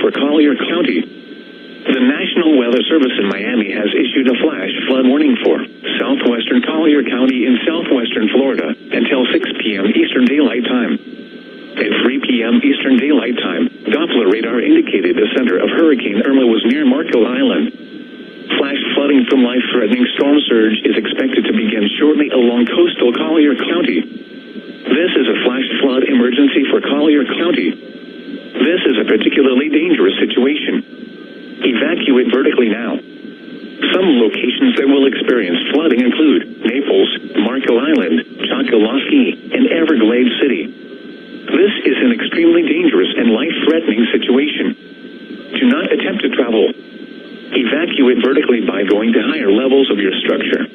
for Collier County. The National Weather Service in Miami has issued a flash flood warning for southwestern Collier County in southwestern Florida until 6 p.m. Eastern Daylight Time. At 3 p.m. Eastern Daylight Time, Doppler radar indicated the center of Hurricane Irma was near Marco Island. Flash flooding from life-threatening storm surge is expected to begin shortly along coastal Collier County. This is a flash flood emergency for Collier County. This is a particularly dangerous situation. Evacuate vertically now. Some locations that will experience flooding include Naples, Marco Island, Chokoloskee, and Everglades City. This is an extremely dangerous and life-threatening situation. Do not attempt to travel. Evacuate vertically by going to higher levels of your structure.